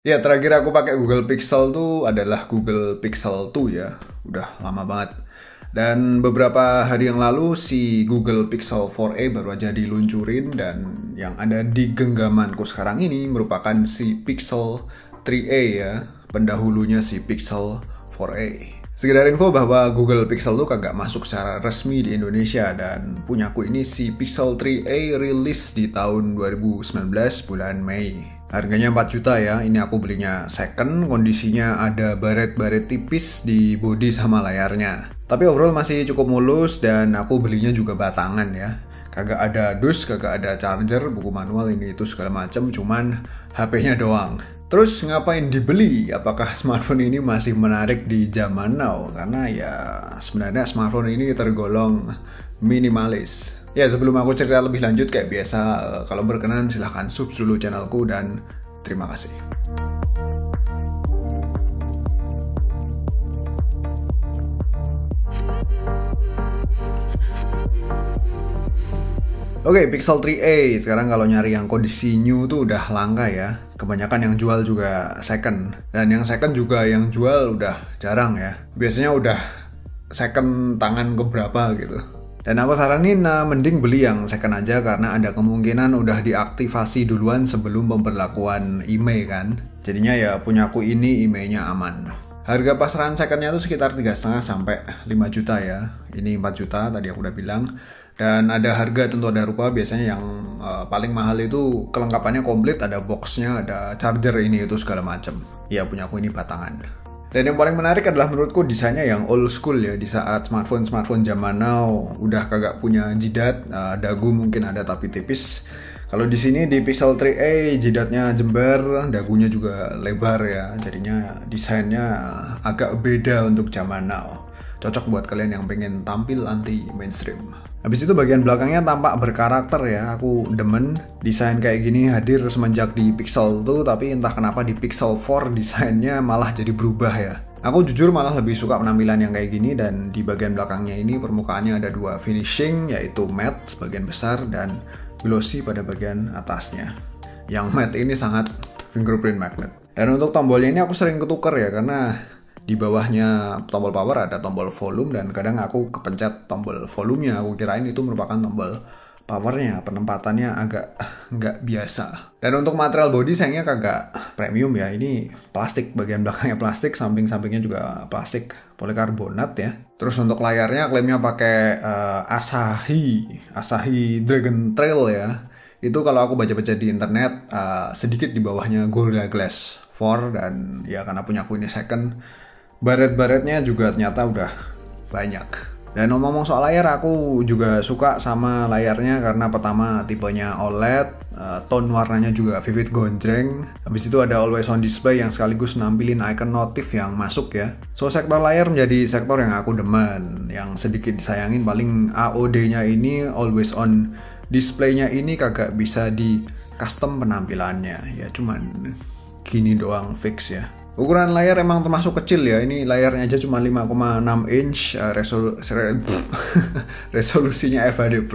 Ya, terakhir aku pakai Google Pixel tuh adalah Google Pixel 2 ya. Udah lama banget. Dan beberapa hari yang lalu si Google Pixel 4a baru aja diluncurin dan yang ada di genggamanku sekarang ini merupakan si Pixel 3a ya, pendahulunya si Pixel 4a. Sekedar info bahwa Google Pixel tuh kagak masuk secara resmi di Indonesia dan punyaku ini si Pixel 3a rilis di tahun 2019 bulan Mei. Harganya 4 juta ya, ini aku belinya second, kondisinya ada baret-baret tipis di bodi sama layarnya. Tapi overall masih cukup mulus dan aku belinya juga batangan ya. Kagak ada dus, kagak ada charger, buku manual ini itu segala macem, cuman HP-nya doang. Terus ngapain dibeli? Apakah smartphone ini masih menarik di zaman now? Karena ya sebenarnya smartphone ini tergolong minimalis. Ya, sebelum aku cerita lebih lanjut kayak biasa, kalau berkenan silahkan sub dulu channelku dan terima kasih. Oke, Pixel 3a sekarang kalau nyari yang kondisi new tuh udah langka ya. Kebanyakan yang jual juga second. Dan yang second juga yang jual udah jarang ya. Biasanya udah second tangan keberapa gitu. Dan aku saranin mending beli yang second aja karena ada kemungkinan udah diaktifasi duluan sebelum pemberlakuan IMEI kan. Jadinya ya punya aku ini IMEI-nya aman. Harga pasaran secondnya tuh sekitar 3,5 sampai 5 juta ya. Ini 4 juta tadi aku udah bilang. Dan ada harga tentu ada rupa, biasanya yang paling mahal itu kelengkapannya komplit, ada boxnya, ada charger ini itu segala macam. Ya punya aku ini batangan. Dan yang paling menarik adalah menurutku desainnya yang old school ya. Di saat smartphone zaman now udah kagak punya jidat, dagu mungkin ada tapi tipis. Kalau di sini di Pixel 3a jidatnya jember, dagunya juga lebar ya. Jadinya desainnya agak beda untuk zaman now. Cocok buat kalian yang pengen tampil anti mainstream. Habis itu bagian belakangnya tampak berkarakter ya. Aku demen desain kayak gini hadir semenjak di Pixel tuh, tapi entah kenapa di Pixel 4 desainnya malah jadi berubah ya. Aku jujur malah lebih suka penampilan yang kayak gini, dan di bagian belakangnya ini permukaannya ada dua finishing, yaitu matte sebagian besar dan glossy pada bagian atasnya. Yang matte ini sangat fingerprint magnet. Dan untuk tombolnya ini aku sering ketuker ya, karena di bawahnya tombol power ada tombol volume dan kadang aku kepencet tombol volumenya. Aku kirain itu merupakan tombol powernya, penempatannya agak nggak biasa. Dan untuk material body sayangnya kagak premium ya. Ini plastik, bagian belakangnya plastik, samping-sampingnya juga plastik polikarbonat ya. Terus untuk layarnya klaimnya pakai Asahi Dragon Trail ya. Itu kalau aku baca-baca di internet sedikit di bawahnya Gorilla Glass 4, dan ya karena punya aku ini second, baret-baretnya juga ternyata udah banyak. Dan ngomong-ngomong soal layar, aku juga suka sama layarnya karena pertama tipenya OLED, tone warnanya juga vivid gonjreng. Habis itu ada always on display yang sekaligus nampilin icon notif yang masuk ya. So sektor layar menjadi sektor yang aku demen. Yang sedikit disayangin paling AOD-nya ini, always on display-nya ini kagak bisa di custom penampilannya. Ya cuman gini doang fix ya. Ukuran layar emang termasuk kecil ya. Ini layarnya aja cuma 5,6 inch, resolusinya FHD+.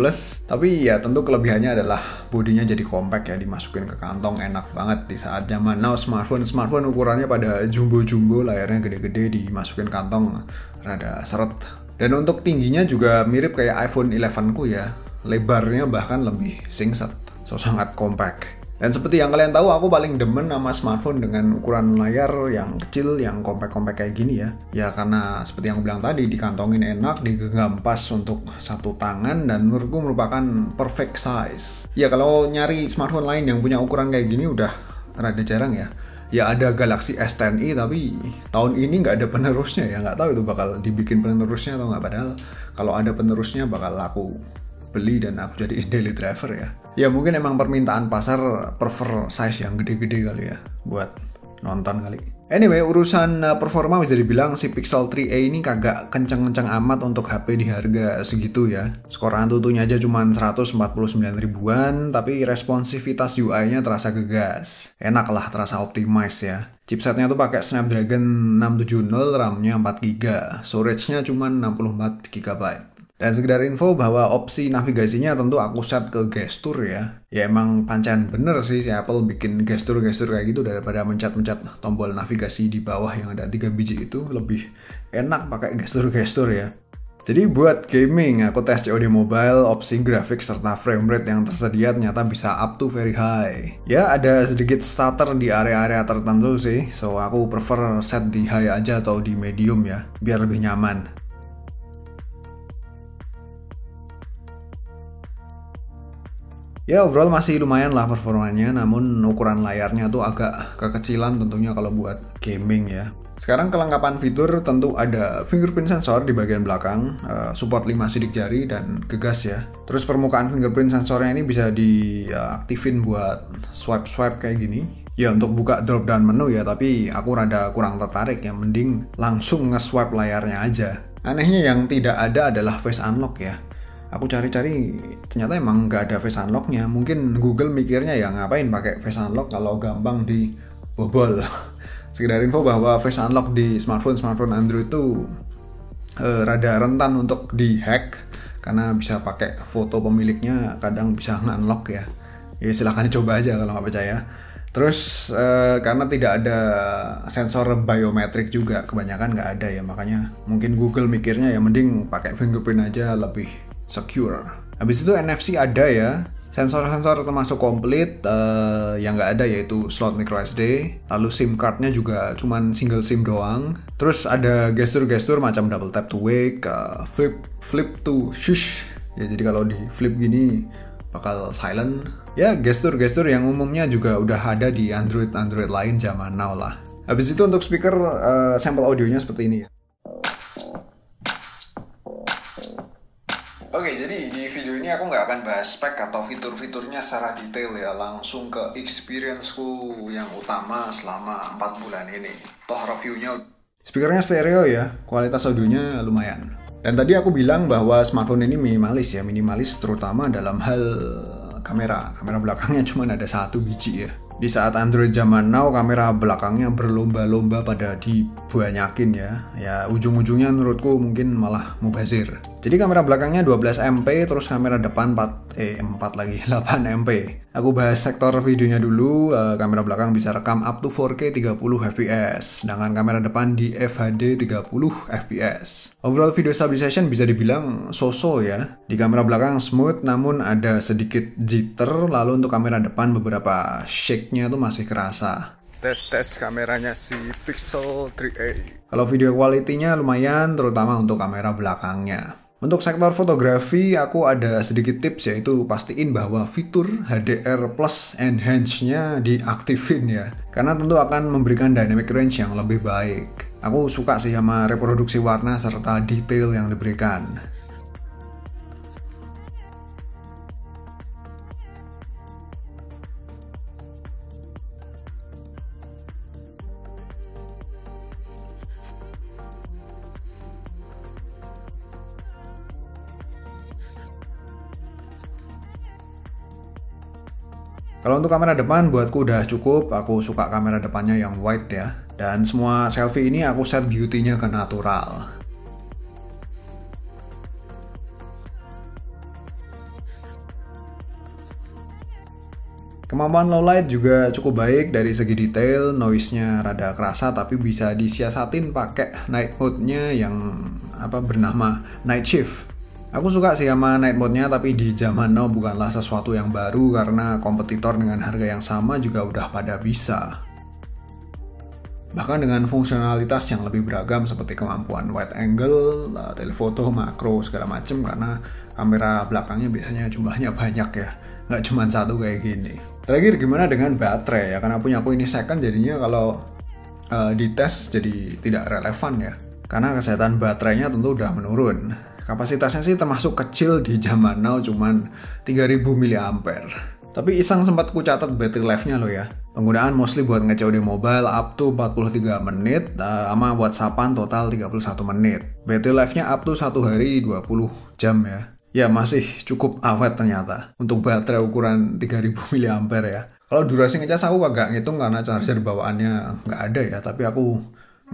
Tapi ya tentu kelebihannya adalah bodinya jadi compact ya, dimasukin ke kantong enak banget. Di saat zaman now smartphone ukurannya pada jumbo-jumbo, layarnya gede-gede, dimasukin kantong rada seret. Dan untuk tingginya juga mirip kayak iPhone 11 ku ya. Lebarnya bahkan lebih singset. So sangat compact. Dan seperti yang kalian tahu, aku paling demen sama smartphone dengan ukuran layar yang kecil, yang compact-compact kayak gini ya. Ya karena seperti yang aku bilang tadi, dikantongin enak, digenggam pas untuk satu tangan, dan menurutku merupakan perfect size. Ya kalau nyari smartphone lain yang punya ukuran kayak gini udah rada jarang ya. Ya ada Galaxy S10i, tapi tahun ini nggak ada penerusnya ya. Nggak tahu itu bakal dibikin penerusnya atau nggak, padahal kalau ada penerusnya bakal aku beli dan aku jadi daily driver ya. Ya mungkin emang permintaan pasar prefer size yang gede-gede kali ya buat nonton kali. Anyway, urusan performa bisa dibilang si Pixel 3a ini kagak kenceng-kenceng amat untuk HP di harga segitu ya. Skor Antutunya aja cuma 149 ribuan, tapi responsivitas UI-nya terasa gegas. Enak lah, terasa optimize ya. Chipsetnya tuh pakai Snapdragon 670, RAM-nya 4GB, storage-nya cuma 64GB. Dan sekedar info bahwa opsi navigasinya tentu aku set ke gestur ya. Ya emang pancen bener sih si Apple bikin gestur-gestur kayak gitu daripada mencet-mencet tombol navigasi di bawah yang ada 3 biji itu. Lebih enak pakai gestur-gestur ya. Jadi buat gaming, aku tes COD Mobile, opsi grafik serta frame rate yang tersedia ternyata bisa up to very high. Ya ada sedikit stutter di area-area tertentu sih, so aku prefer set di high aja atau di medium ya, biar lebih nyaman. Ya overall masih lumayan lah performanya, namun ukuran layarnya tuh agak kekecilan tentunya kalau buat gaming ya. Sekarang kelengkapan fitur tentu ada fingerprint sensor di bagian belakang, support 5 sidik jari dan gegas ya. Terus permukaan fingerprint sensornya ini bisa diaktifin buat swipe-swipe kayak gini. Ya untuk buka drop down menu ya, tapi aku rada kurang tertarik ya, mending langsung nge-swipe layarnya aja. Anehnya yang tidak ada adalah face unlock ya. Aku cari-cari ternyata emang nggak ada face unlocknya. Mungkin Google mikirnya ya ngapain pakai face unlock kalau gampang dibobol. Sekedar info bahwa face unlock di smartphone Android itu rada rentan untuk dihack karena bisa pakai foto pemiliknya, kadang bisa nge-unlock ya. Ya silahkan coba aja kalau nggak percaya. Terus karena tidak ada sensor biometrik juga, kebanyakan nggak ada ya, makanya mungkin Google mikirnya ya mending pakai fingerprint aja lebih secure. Habis itu NFC ada ya, sensor-sensor termasuk komplit. Yang nggak ada yaitu slot micro SD, lalu SIM cardnya juga cuman single SIM doang. Terus ada gestur-gestur macam double tap to wake, flip to shush ya, jadi kalau di flip gini bakal silent ya. Gestur-gestur yang umumnya juga udah ada di Android lain zaman now lah. Habis itu untuk speaker, sampel audionya seperti ini ya. Oke, jadi di video ini aku nggak akan bahas spek atau fitur-fiturnya secara detail ya, langsung ke experience-ku yang utama selama 4 bulan ini. Toh reviewnya, speakernya stereo ya, kualitas audionya lumayan. Dan tadi aku bilang bahwa smartphone ini minimalis ya, minimalis terutama dalam hal kamera. Kamera belakangnya cuma ada 1 biji ya. Di saat Android zaman now, kamera belakangnya berlomba-lomba pada dibanyakin ya. Ya ujung-ujungnya menurutku mungkin malah mubazir. Jadi kamera belakangnya 12 MP, terus kamera depan 4 lagi 8 MP. Aku bahas sektor videonya dulu. Kamera belakang bisa rekam up to 4K 30 fps, sedangkan kamera depan di FHD 30 fps. Overall video stabilization bisa dibilang so-so ya. Di kamera belakang smooth, namun ada sedikit jitter. Lalu untuk kamera depan beberapa shake-nya tuh masih kerasa. Tes kameranya si Pixel 3a. Kalau video quality-nya lumayan, terutama untuk kamera belakangnya. Untuk sektor fotografi, aku ada sedikit tips, yaitu pastiin bahwa fitur HDR plus enhance-nya diaktifin ya. Karena tentu akan memberikan dynamic range yang lebih baik. Aku suka sih sama reproduksi warna serta detail yang diberikan. Kalau untuk kamera depan buatku udah cukup, aku suka kamera depannya yang wide ya. Dan semua selfie ini aku set beauty-nya ke natural. Kemampuan low light juga cukup baik dari segi detail, noise-nya rada kerasa tapi bisa disiasatin pakai night mode-nya yang bernama night shift. Aku suka sih sama night mode-nya, tapi di zaman now bukanlah sesuatu yang baru karena kompetitor dengan harga yang sama juga udah pada bisa. Bahkan dengan fungsionalitas yang lebih beragam seperti kemampuan wide angle, telefoto, makro, segala macem, karena kamera belakangnya biasanya jumlahnya banyak ya, nggak cuma 1 kayak gini. Terakhir gimana dengan baterai ya, karena punya aku ini second jadinya kalau dites jadi tidak relevan ya, karena kesehatan baterainya tentu udah menurun. Kapasitasnya sih termasuk kecil di zaman now, cuman 3000 mAh. Tapi iseng sempat ku catat battery life-nya loh ya. Penggunaan mostly buat nge-COD mobile up to 43 menit, sama WhatsAppan total 31 menit. Battery life-nya up to 1 hari 20 jam ya. Ya masih cukup awet ternyata untuk baterai ukuran 3000 mAh ya. Kalau durasi ngecas aku agak ngitung karena charger bawaannya nggak ada ya, tapi aku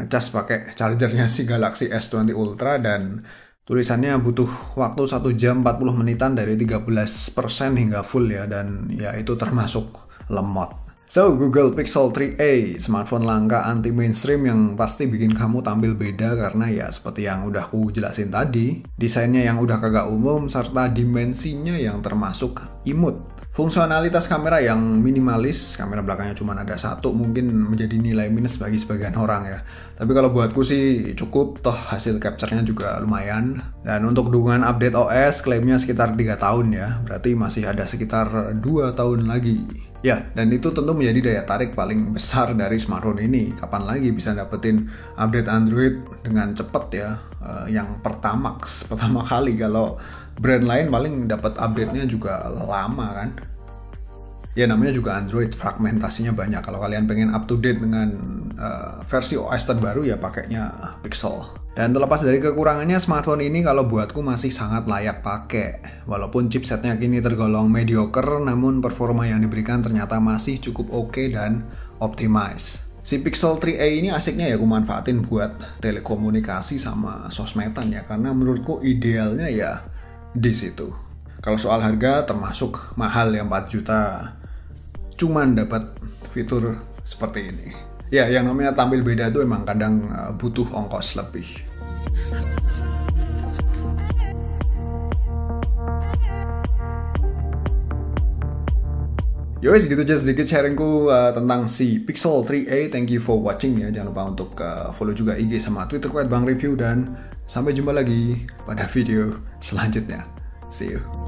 ngecas pakai chargernya si Galaxy S20 Ultra dan Tulisannya butuh waktu 1 jam 40 menitan dari 13% hingga full ya, dan ya itu termasuk lemot. So, Google Pixel 3a, smartphone langka anti mainstream yang pasti bikin kamu tampil beda karena ya seperti yang udah aku jelasin tadi, desainnya yang udah kagak umum serta dimensinya yang termasuk imut. Fungsionalitas kamera yang minimalis, kamera belakangnya cuma ada satu, mungkin menjadi nilai minus bagi sebagian orang ya. Tapi kalau buatku sih cukup, toh hasil capture-nya juga lumayan. Dan untuk dukungan update OS, klaimnya sekitar 3 tahun ya, berarti masih ada sekitar 2 tahun lagi. Ya, dan itu tentu menjadi daya tarik paling besar dari smartphone ini. Kapan lagi bisa dapetin update Android dengan cepat ya, yang pertama kali. Kalau brand lain paling dapat update-nya juga lama kan. Ya namanya juga Android, fragmentasinya banyak. Kalau kalian pengen up to date dengan versi OS terbaru ya pakainya Pixel. Dan terlepas dari kekurangannya, smartphone ini kalau buatku masih sangat layak pakai. Walaupun chipsetnya kini tergolong mediocre, namun performa yang diberikan ternyata masih cukup oke dan optimize. Si Pixel 3a ini asiknya ya aku manfaatin buat telekomunikasi sama sosmedan ya, karena menurutku idealnya ya di situ. Kalau soal harga termasuk mahal ya, 4 juta. Cuman dapat fitur seperti ini. Ya, yang namanya tampil beda itu emang kadang butuh ongkos lebih. Yowes, gitu aja sedikit sharingku tentang si Pixel 3a. Thank you for watching ya. Jangan lupa untuk follow juga IG sama Twitter @bangreview, dan sampai jumpa lagi pada video selanjutnya. See you.